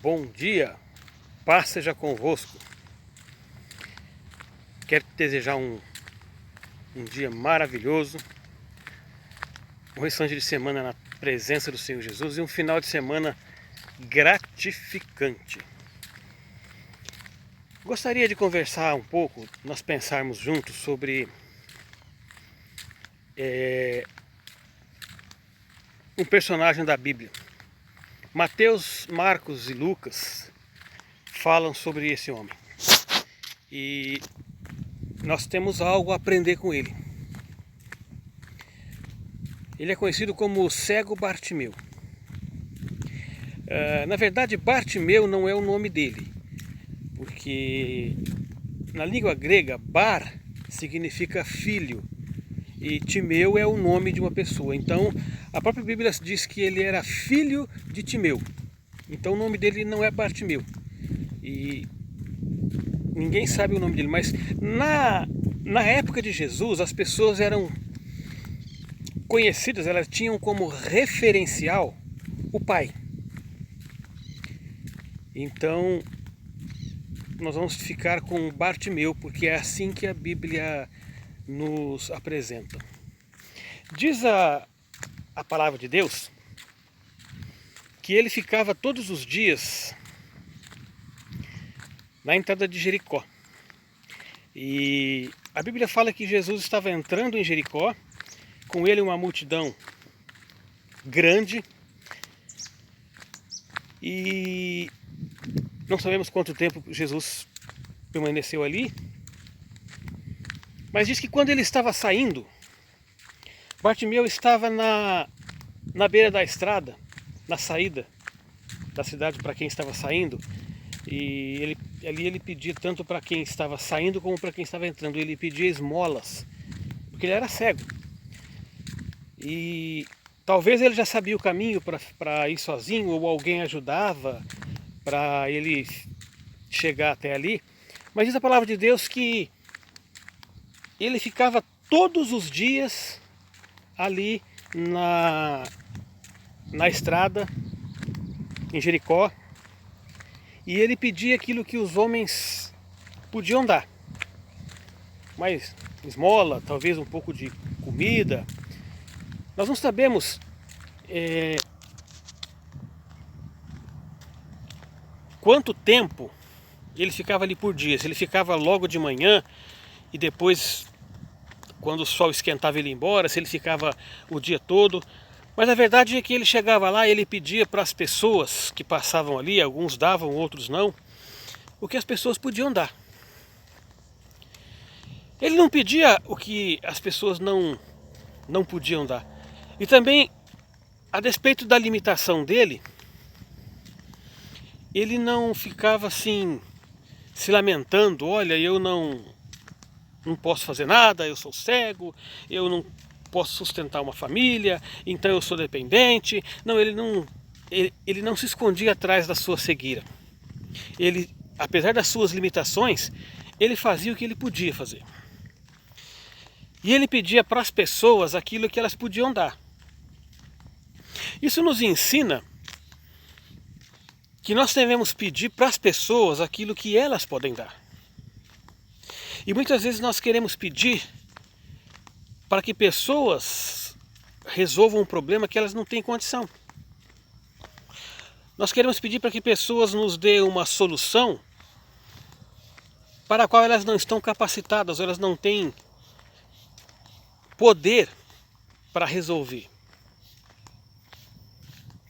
Bom dia, paz seja convosco. Quero te desejar um dia maravilhoso, um restante de semana na presença do Senhor Jesus e um final de semana gratificante. Gostaria de conversar um pouco, nós pensarmos juntos sobre um personagem da Bíblia. Mateus, Marcos e Lucas falam sobre esse homem. E nós temos algo a aprender com ele. Ele é conhecido como o cego Bartimeu. Na verdade, Bartimeu não é o nome dele, porque na língua grega, Bar significa filho e Timeu é o nome de uma pessoa. Então, a própria Bíblia diz que ele era filho de Timeu. Então, o nome dele não é Bartimeu. E ninguém sabe o nome dele, mas na época de Jesus, as pessoas eram conhecidas, elas tinham como referencial o pai. Então, nós vamos ficar com Bartimeu, porque é assim que a Bíblia nos apresenta. Diz a palavra de Deus que ele ficava todos os dias na entrada de Jericó. E a Bíblia fala que Jesus estava entrando em Jericó, com ele uma multidão grande, e não sabemos quanto tempo Jesus permaneceu ali, mas diz que quando ele estava saindo, Bartimeu estava na beira da estrada, na saída da cidade para quem estava saindo, e ali ele pedia tanto para quem estava saindo como para quem estava entrando. Ele pedia esmolas, porque ele era cego. E talvez ele já sabia o caminho para ir sozinho, ou alguém ajudava para ele chegar até ali. Mas diz a palavra de Deus que ele ficava todos os dias ali na estrada, em Jericó, e ele pedia aquilo que os homens podiam dar. Mas esmola, talvez um pouco de comida. Nós não sabemos quanto tempo ele ficava ali por dia. Se ele ficava logo de manhã e depois, quando o sol esquentava, ele ia embora, se ele ficava o dia todo. Mas a verdade é que ele chegava lá e ele pedia para as pessoas que passavam ali, alguns davam, outros não, o que as pessoas podiam dar. Ele não pedia o que as pessoas não podiam dar. E também, a despeito da limitação dele, ele não ficava assim se lamentando: olha, eu não posso fazer nada, eu sou cego, eu não posso sustentar uma família, então eu sou dependente. Não, ele não se escondia atrás da sua cegueira. Ele, apesar das suas limitações, ele fazia o que ele podia fazer. E ele pedia para as pessoas aquilo que elas podiam dar. Isso nos ensina que nós devemos pedir para as pessoas aquilo que elas podem dar. E muitas vezes nós queremos pedir para que pessoas resolvam um problema que elas não têm condição. Nós queremos pedir para que pessoas nos dêem uma solução para a qual elas não estão capacitadas, elas não têm poder para resolver.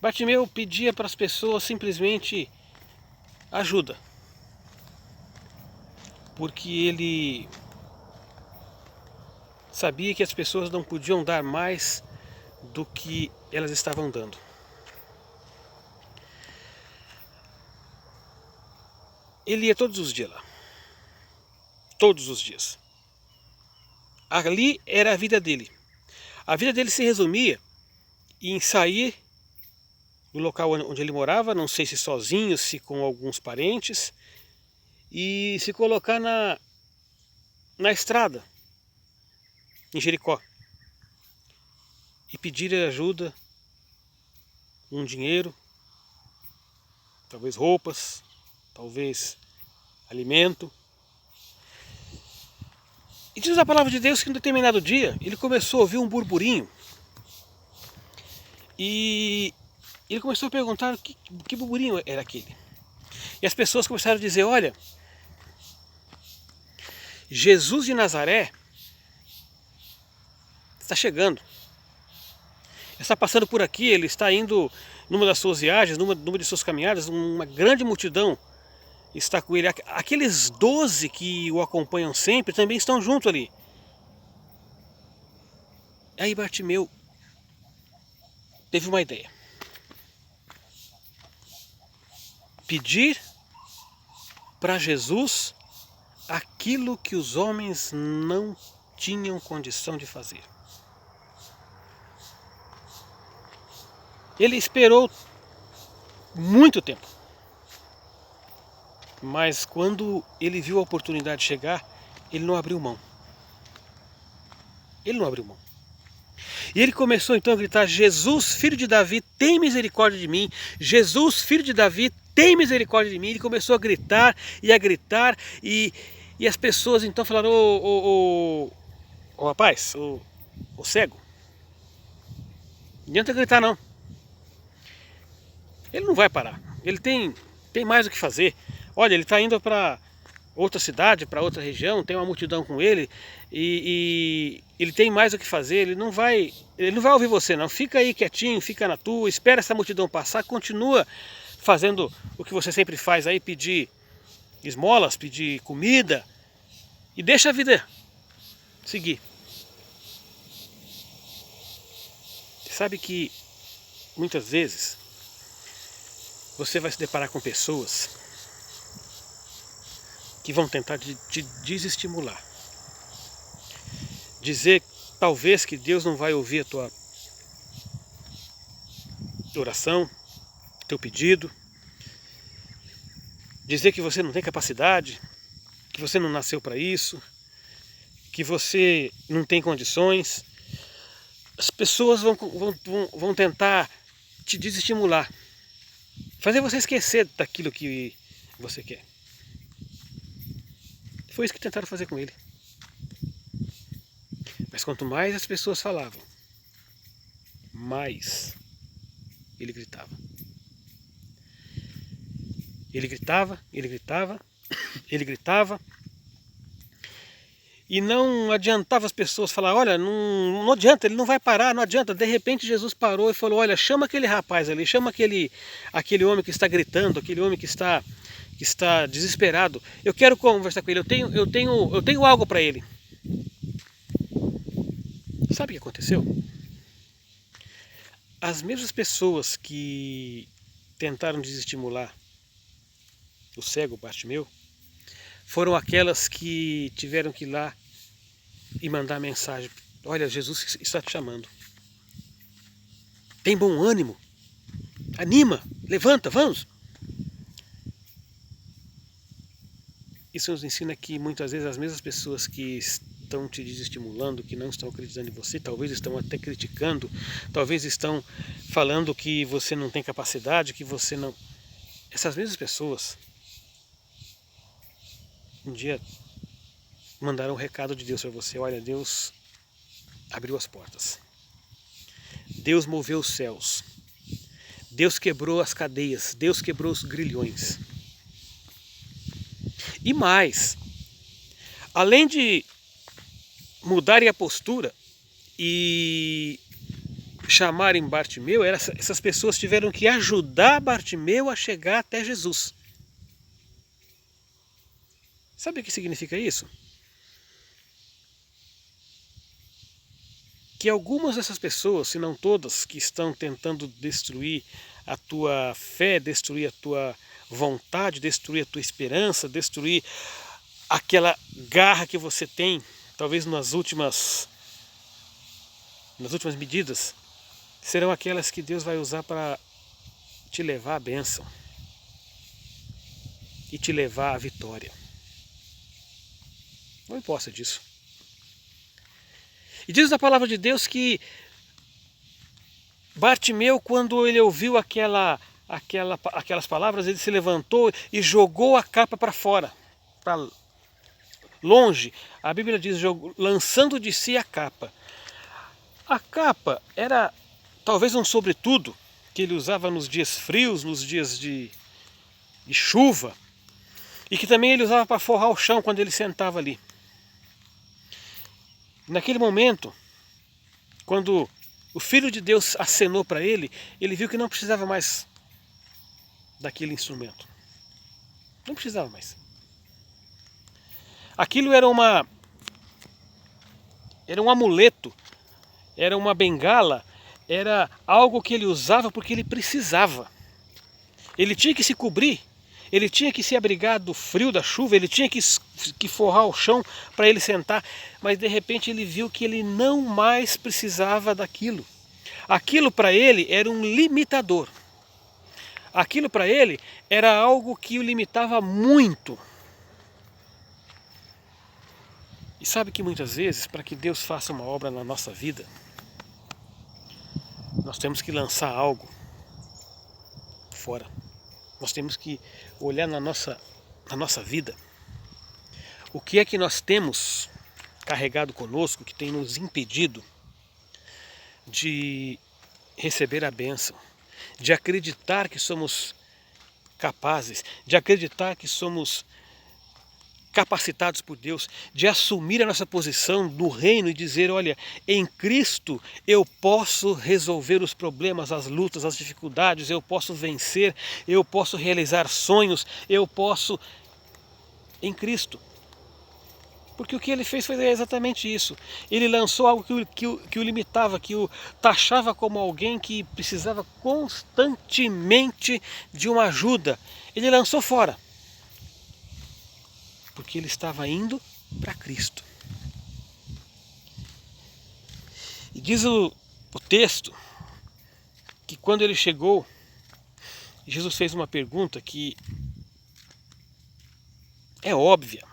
Bartimeu pedia para as pessoas simplesmente ajuda, porque ele sabia que as pessoas não podiam dar mais do que elas estavam dando. Ele ia todos os dias lá, todos os dias. Ali era a vida dele. A vida dele se resumia em sair do local onde ele morava, não sei se sozinho, se com alguns parentes, e se colocar na estrada, em Jericó, e pedir ajuda, um dinheiro, talvez roupas, talvez alimento. E diz a palavra de Deus que em um determinado dia ele começou a ouvir um burburinho. E ele começou a perguntar que burburinho era aquele. E as pessoas começaram a dizer, olha, Jesus de Nazaré está chegando. Está passando por aqui, ele está indo numa das suas viagens, numa de suas caminhadas, uma grande multidão está com ele. Aqueles 12 que o acompanham sempre também estão junto ali. Aí Bartimeu teve uma ideia. Pedir para Jesus aquilo que os homens não tinham condição de fazer. Ele esperou muito tempo, mas quando ele viu a oportunidade chegar, ele não abriu mão. Ele não abriu mão. E ele começou então a gritar, Jesus, filho de Davi, tem misericórdia de mim. Jesus, filho de Davi, tem misericórdia de mim. Ele começou a gritar, e as pessoas então falaram, ô rapaz, ô cego, não adianta gritar não. Ele não vai parar, ele tem mais o que fazer. Olha, ele está indo para outra cidade, para outra região, tem uma multidão com ele, e ele tem mais o que fazer, ele não vai ouvir você não, fica aí quietinho, fica na tua, espera essa multidão passar, continua fazendo o que você sempre faz aí, pedir esmolas, pedir comida, e deixa a vida seguir. Você sabe que muitas vezes você vai se deparar com pessoas que vão tentar te desestimular. Dizer talvez que Deus não vai ouvir a tua oração, teu pedido. Dizer que você não tem capacidade, que você não nasceu para isso, que você não tem condições. As pessoas vão tentar te desestimular. Fazer você esquecer daquilo que você quer. Foi isso que tentaram fazer com ele. Mas quanto mais as pessoas falavam, mais ele gritava. Ele gritava, ele gritava, ele gritava. E não adiantava as pessoas falar, olha, não adianta, ele não vai parar, não adianta. De repente Jesus parou e falou, olha, chama aquele rapaz ali, chama aquele homem que está gritando, aquele homem que está desesperado. Eu quero conversar com ele, eu tenho algo para ele. Sabe o que aconteceu? As mesmas pessoas que tentaram desestimular o cego Bartimeu foram aquelas que tiveram que ir lá e mandar mensagem. Olha, Jesus está te chamando. Tem bom ânimo. Anima, levanta, vamos. Isso nos ensina que muitas vezes as mesmas pessoas que estão te desestimulando, que não estão acreditando em você, talvez estão até criticando, talvez estão falando que você não tem capacidade, que você não... Essas mesmas pessoas um dia mandaram um recado de Deus para você. Olha, Deus abriu as portas. Deus moveu os céus. Deus quebrou as cadeias. Deus quebrou os grilhões. E mais, além de mudarem a postura e chamarem Bartimeu, essas pessoas tiveram que ajudar Bartimeu a chegar até Jesus. Sabe o que significa isso? Que algumas dessas pessoas, se não todas, que estão tentando destruir a tua fé, destruir a tua vontade, destruir a tua esperança, destruir aquela garra que você tem, talvez nas últimas medidas, serão aquelas que Deus vai usar para te levar à bênção e te levar à vitória. Não importa disso. E diz a palavra de Deus que Bartimeu, quando ele ouviu aquela aquelas palavras, ele se levantou e jogou a capa para fora, para longe. A Bíblia diz, lançando de si a capa. A capa era talvez um sobretudo que ele usava nos dias frios, nos dias de chuva, e que também ele usava para forrar o chão quando ele sentava ali. Naquele momento, quando o Filho de Deus acenou para ele, ele viu que não precisava mais daquele instrumento. Não precisava mais. Aquilo era um amuleto, era uma bengala, era algo que ele usava porque ele precisava. Ele tinha que se cobrir, ele tinha que se abrigar do frio, da chuva, ele tinha que forrar o chão para ele sentar, mas de repente ele viu que ele não mais precisava daquilo. Aquilo para ele era um limitador. Aquilo para ele era algo que o limitava muito. E sabe que muitas vezes, para que Deus faça uma obra na nossa vida, nós temos que lançar algo fora. Nós temos que olhar na nossa vida. O que é que nós temos carregado conosco que tem nos impedido de receber a bênção, de acreditar que somos capazes, de acreditar que somos capacitados por Deus, de assumir a nossa posição no reino e dizer, olha, em Cristo eu posso resolver os problemas, as lutas, as dificuldades, eu posso vencer, eu posso realizar sonhos, eu posso em Cristo. Porque o que ele fez foi exatamente isso. Ele lançou algo que o limitava, que o taxava como alguém que precisava constantemente de uma ajuda. Ele lançou fora. Porque ele estava indo para Cristo. E diz o texto que quando ele chegou, Jesus fez uma pergunta que é óbvia.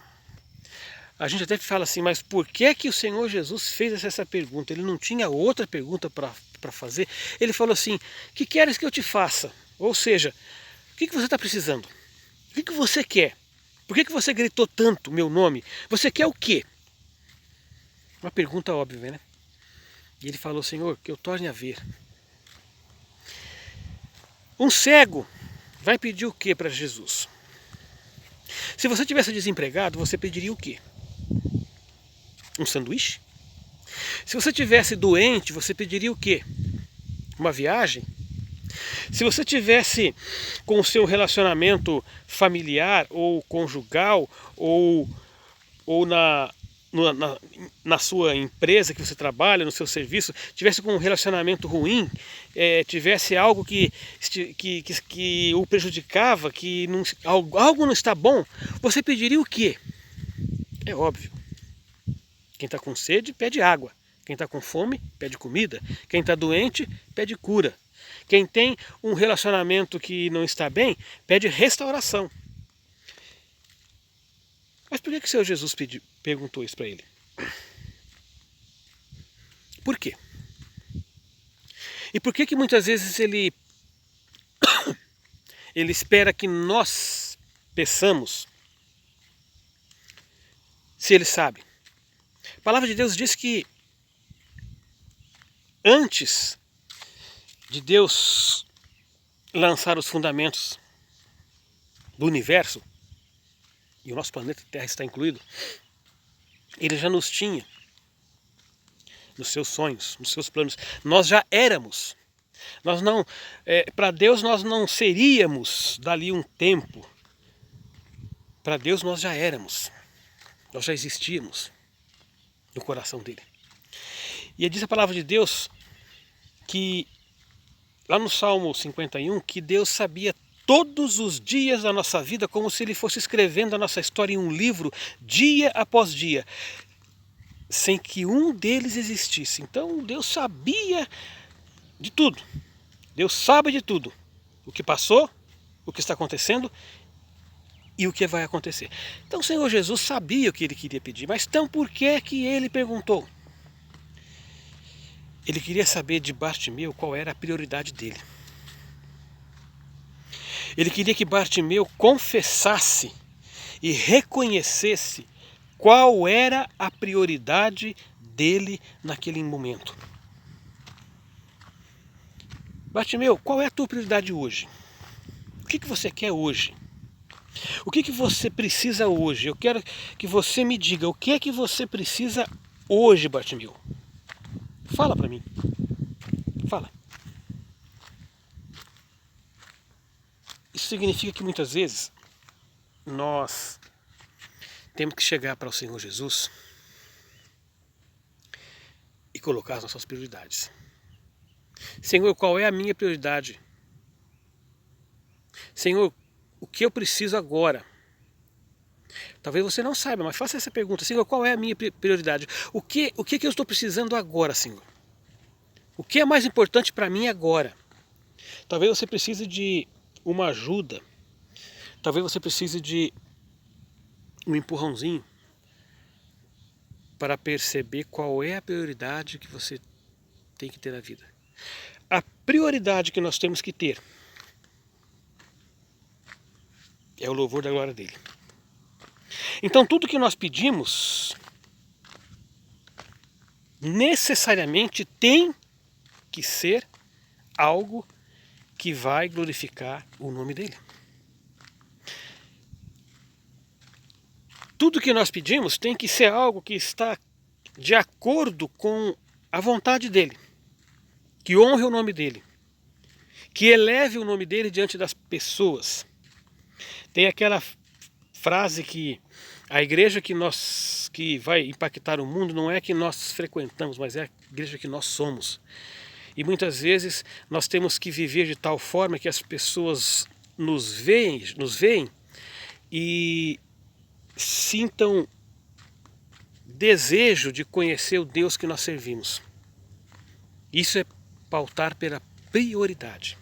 A gente até fala assim, mas por que que o Senhor Jesus fez essa pergunta? Ele não tinha outra pergunta para fazer. Ele falou assim, que queres que eu te faça? Ou seja, o que você está precisando? O que você quer? Por que você gritou tanto meu nome? Você quer o quê? Uma pergunta óbvia, né? E ele falou, Senhor, que eu torne a ver. Um cego vai pedir o que para Jesus? Se você tivesse desempregado, você pediria o quê? Um sanduíche? Se você tivesse doente, você pediria o quê? Uma viagem? Se você tivesse com o seu relacionamento familiar ou conjugal ou na sua empresa que você trabalha, no seu serviço, tivesse com um relacionamento ruim, tivesse algo que o prejudicava, que não, algo não está bom, você pediria o quê? É óbvio. Quem está com sede, pede água. Quem está com fome, pede comida. Quem está doente, pede cura. Quem tem um relacionamento que não está bem, pede restauração. Mas por que o Senhor Jesus perguntou isso para ele? Por quê? E por que muitas vezes ele espera que nós peçamos, se ele sabe? A palavra de Deus diz que antes de Deus lançar os fundamentos do universo, e o nosso planeta Terra está incluído, ele já nos tinha nos seus sonhos, nos seus planos. Nós já éramos. Nós não, para Deus nós não seríamos dali um tempo. Para Deus nós já éramos. Nós já existíamos no coração dele. E diz a palavra de Deus que lá no Salmo 51, que Deus sabia todos os dias da nossa vida como se ele fosse escrevendo a nossa história em um livro, dia após dia, sem que um deles existisse. Então Deus sabia de tudo. Deus sabe de tudo. O que passou, o que está acontecendo e o que vai acontecer. Então o Senhor Jesus sabia o que ele queria pedir, mas então por que ele perguntou? Ele queria saber de Bartimeu qual era a prioridade dele. Ele queria que Bartimeu confessasse e reconhecesse qual era a prioridade dele naquele momento. Bartimeu, qual é a tua prioridade hoje? O que você quer hoje? O que você precisa hoje? Eu quero que você me diga o que é que você precisa hoje, Bartimeu. Fala para mim. Fala. Isso significa que muitas vezes nós temos que chegar para o Senhor Jesus e colocar as nossas prioridades. Senhor, qual é a minha prioridade? Senhor, o que eu preciso agora? Talvez você não saiba, mas faça essa pergunta. Senhor, qual é a minha prioridade? O que eu estou precisando agora, Senhor? O que é mais importante para mim agora? Talvez você precise de uma ajuda. Talvez você precise de um empurrãozinho para perceber qual é a prioridade que você tem que ter na vida. A prioridade que nós temos que ter é o louvor da glória dele. Então tudo que nós pedimos necessariamente tem que ser algo que vai glorificar o nome dele. Tudo que nós pedimos tem que ser algo que está de acordo com a vontade dele, que honre o nome dele, que eleve o nome dele diante das pessoas. Tem aquela frase que a igreja que vai impactar o mundo não é a que nós frequentamos, mas é a igreja que nós somos. E muitas vezes nós temos que viver de tal forma que as pessoas nos veem e sintam desejo de conhecer o Deus que nós servimos. Isso é pautar pela prioridade.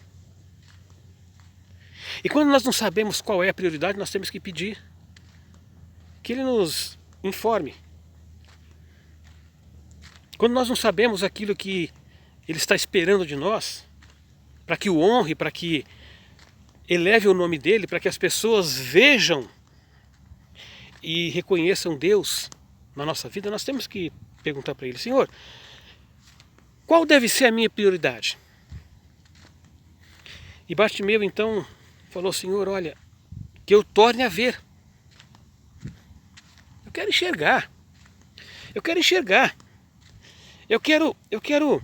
E quando nós não sabemos qual é a prioridade, nós temos que pedir que Ele nos informe. Quando nós não sabemos aquilo que Ele está esperando de nós, para que o honre, para que eleve o nome dEle, para que as pessoas vejam e reconheçam Deus na nossa vida, nós temos que perguntar para Ele: Senhor, qual deve ser a minha prioridade? E Bartimeu então falou: Senhor, olha, que eu torne a ver. Eu quero enxergar. Eu quero enxergar. Eu quero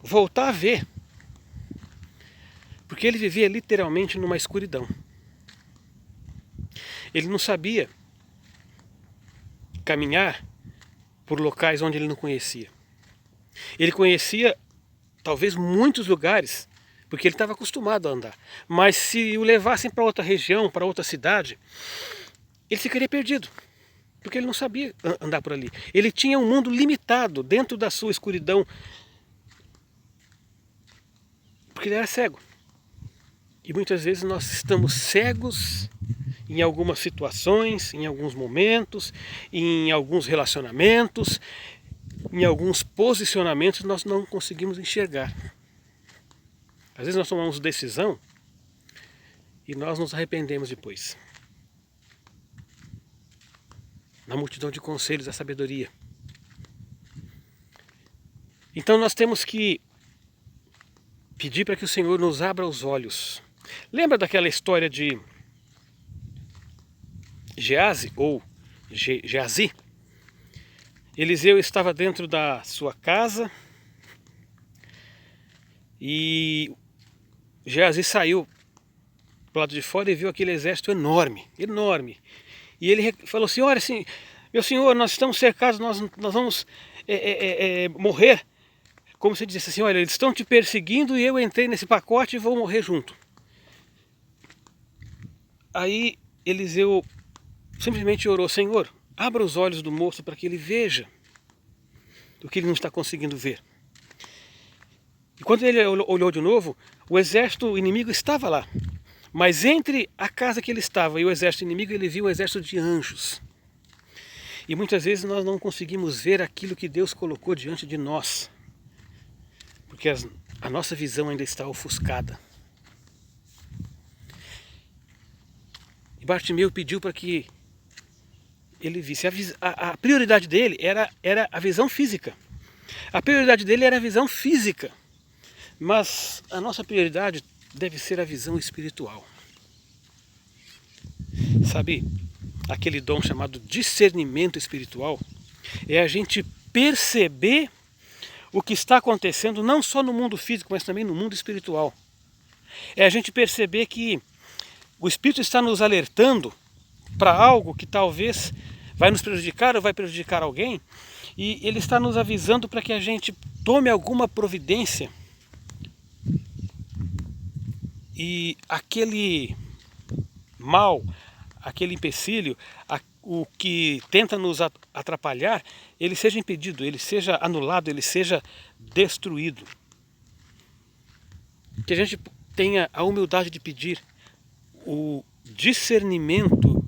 voltar a ver. Porque ele vivia literalmente numa escuridão. Ele não sabia caminhar por locais onde ele não conhecia. Ele conhecia talvez muitos lugares, porque ele estava acostumado a andar. Mas se o levassem para outra região, para outra cidade, ele ficaria perdido, porque ele não sabia andar por ali. Ele tinha um mundo limitado dentro da sua escuridão, porque ele era cego. E muitas vezes nós estamos cegos em algumas situações, em alguns momentos, em alguns relacionamentos, em alguns posicionamentos nós não conseguimos enxergar. Às vezes nós tomamos decisão e nós nos arrependemos depois. Na multidão de conselhos da sabedoria. Então nós temos que pedir para que o Senhor nos abra os olhos. Lembra daquela história de Geazi ou Geazi? Eliseu estava dentro da sua casa e Geazi saiu para o lado de fora e viu aquele exército enorme, enorme. E ele falou assim: olha, assim, meu senhor, nós estamos cercados, nós vamos morrer. Como se dissesse assim: olha, eles estão te perseguindo e eu entrei nesse pacote e vou morrer junto. Aí Eliseu simplesmente orou: Senhor, abra os olhos do moço para que ele veja o que ele não está conseguindo ver. E quando ele olhou de novo, o exército inimigo estava lá. Mas entre a casa que ele estava e o exército inimigo, ele viu um exército de anjos. E muitas vezes nós não conseguimos ver aquilo que Deus colocou diante de nós, porque a nossa visão ainda está ofuscada. E Bartimeu pediu para que ele visse. A prioridade dele era a visão física. A prioridade dele era a visão física. Mas a nossa prioridade deve ser a visão espiritual. Sabe, aquele dom chamado discernimento espiritual é a gente perceber o que está acontecendo não só no mundo físico, mas também no mundo espiritual. É a gente perceber que o Espírito está nos alertando para algo que talvez vai nos prejudicar ou vai prejudicar alguém, e ele está nos avisando para que a gente tome alguma providência. E aquele mal, aquele empecilho, o que tenta nos atrapalhar, ele seja impedido, ele seja anulado, ele seja destruído. Que a gente tenha a humildade de pedir o discernimento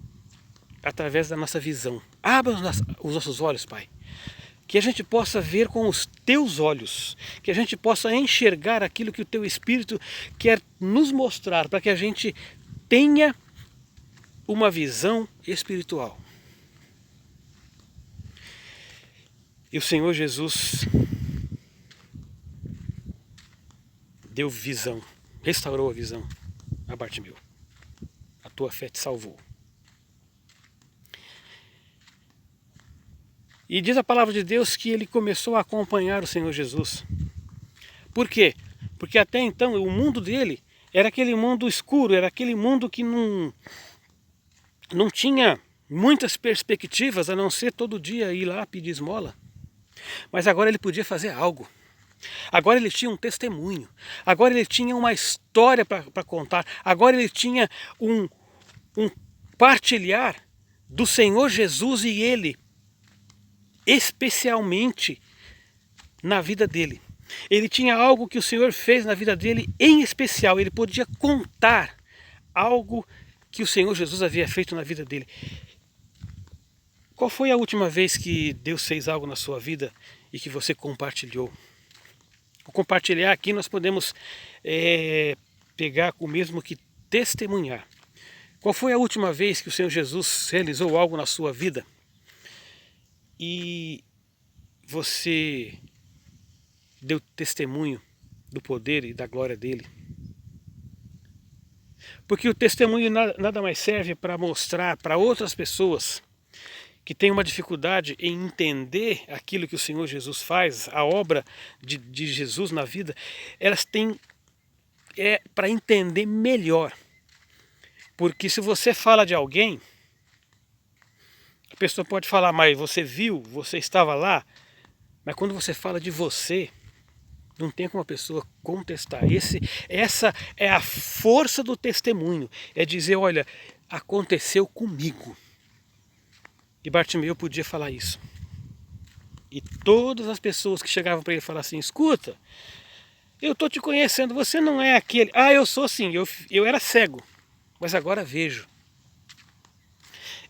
através da nossa visão. Abra os nossos olhos, Pai. Que a gente possa ver com os teus olhos, que a gente possa enxergar aquilo que o teu Espírito quer nos mostrar, para que a gente tenha uma visão espiritual. E o Senhor Jesus deu visão, restaurou a visão a Bartimeu. A tua fé te salvou. E diz a palavra de Deus que ele começou a acompanhar o Senhor Jesus. Por quê? Porque até então o mundo dele era aquele mundo escuro, era aquele mundo que não tinha muitas perspectivas, a não ser todo dia ir lá pedir esmola. Mas agora ele podia fazer algo. Agora ele tinha um testemunho. Agora ele tinha uma história para contar. Agora ele tinha um partilhar do Senhor Jesus e ele, especialmente na vida dele. Ele tinha algo que o Senhor fez na vida dele em especial. Ele podia contar algo que o Senhor Jesus havia feito na vida dele. Qual foi a última vez que Deus fez algo na sua vida e que você compartilhou? O compartilhar aqui nós podemos pegar o mesmo que testemunhar. Qual foi a última vez que o Senhor Jesus realizou algo na sua vida e você deu testemunho do poder e da glória dele? Porque o testemunho nada mais serve para mostrar para outras pessoas que têm uma dificuldade em entender aquilo que o Senhor Jesus faz, a obra de Jesus na vida, elas têm para entender melhor. Porque se você fala de alguém, a pessoa pode falar, mas você viu, você estava lá, mas quando você fala de você, não tem como a pessoa contestar. Essa é a força do testemunho, é dizer, olha, aconteceu comigo. E Bartimeu podia falar isso. E todas as pessoas que chegavam para ele falavam assim, escuta, eu estou te conhecendo, você não é aquele. Ah, eu sou sim, eu era cego, mas agora vejo.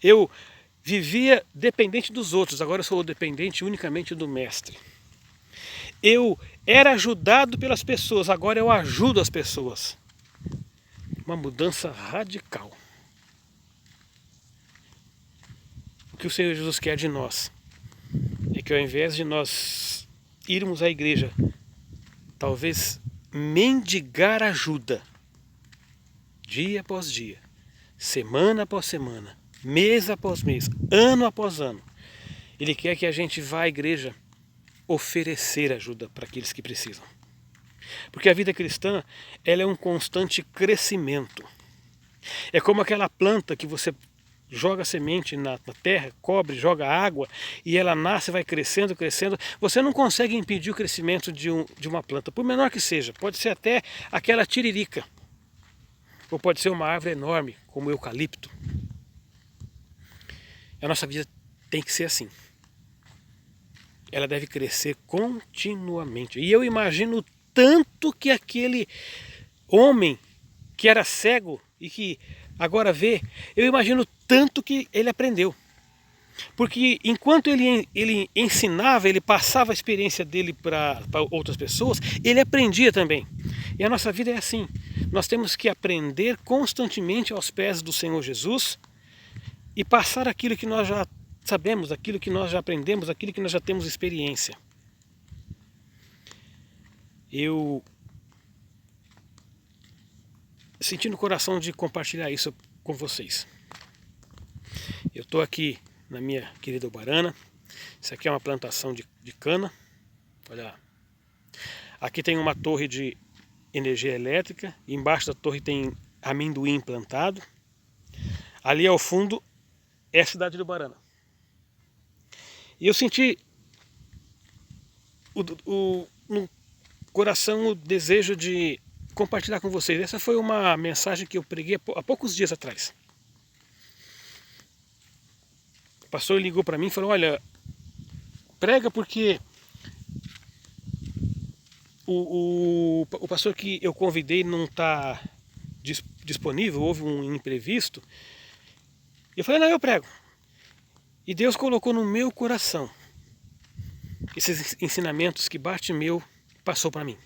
Eu vivia dependente dos outros, agora eu sou dependente unicamente do Mestre. Eu era ajudado pelas pessoas, agora eu ajudo as pessoas. Uma mudança radical. O que o Senhor Jesus quer de nós é que ao invés de nós irmos à igreja, talvez mendigar ajuda, dia após dia, semana após semana, mês após mês, ano após ano, Ele quer que a gente vá à igreja oferecer ajuda para aqueles que precisam. Porque a vida cristã, ela é um constante crescimento. É como aquela planta que você joga semente na terra, cobre, joga água e ela nasce, vai crescendo, crescendo. Você não consegue impedir o crescimento de uma planta, por menor que seja. Pode ser até aquela tiririca, ou pode ser uma árvore enorme, como o eucalipto. A nossa vida tem que ser assim. Ela deve crescer continuamente. E eu imagino tanto que aquele homem que era cego e que agora vê, eu imagino tanto que ele aprendeu. Porque enquanto ele ensinava, ele passava a experiência dele para outras pessoas, ele aprendia também. E a nossa vida é assim. Nós temos que aprender constantemente aos pés do Senhor Jesus e passar aquilo que nós já sabemos, aquilo que nós já aprendemos, aquilo que nós já temos experiência. Eu senti no coração de compartilhar isso com vocês. Eu estou aqui na minha querida Ubarana. Isso aqui é uma plantação de cana. Olha lá. Aqui tem uma torre de energia elétrica. Embaixo da torre tem amendoim plantado. Ali ao fundo é a cidade de Ubarana. E eu senti no coração o desejo de compartilhar com vocês. Essa foi uma mensagem que eu preguei há poucos dias atrás. O pastor ligou para mim e falou: olha, prega porque o pastor que eu convidei não está disponível, houve um imprevisto. Eu falei: não, eu prego. E Deus colocou no meu coração esses ensinamentos que Bartimeu passou para mim.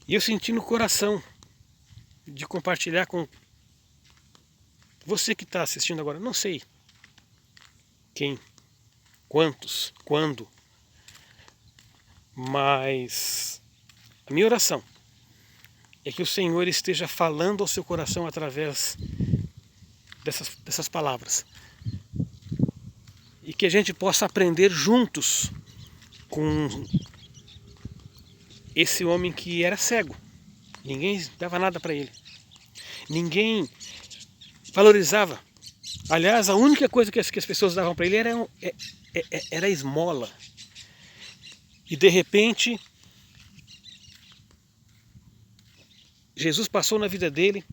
E eu senti no coração de compartilhar com você que está assistindo agora. Não sei quem, quantos, quando, mas a minha oração é que o Senhor esteja falando ao seu coração através dessas palavras. E que a gente possa aprender juntos com esse homem que era cego. Ninguém dava nada para ele. Ninguém valorizava. Aliás, a única coisa que as pessoas davam para ele era esmola. E de repente, Jesus passou na vida dele.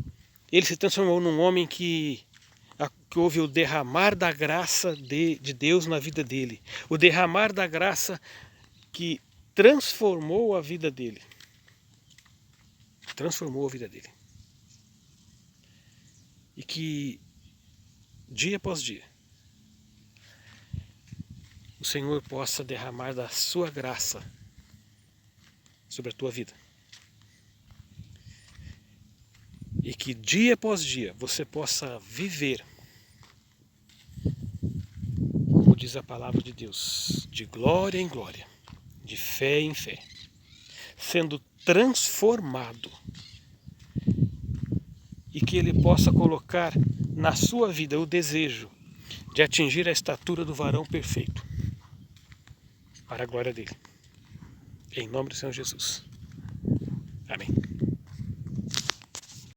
Ele se transformou num homem que houve o derramar da graça de Deus na vida dele. O derramar da graça que transformou a vida dele. Transformou a vida dele. E que, dia após dia, o Senhor possa derramar da sua graça sobre a tua vida. E que dia após dia você possa viver, como diz a palavra de Deus, de glória em glória, de fé em fé, sendo transformado. E que Ele possa colocar na sua vida o desejo de atingir a estatura do varão perfeito, para a glória dele. Em nome do Senhor Jesus.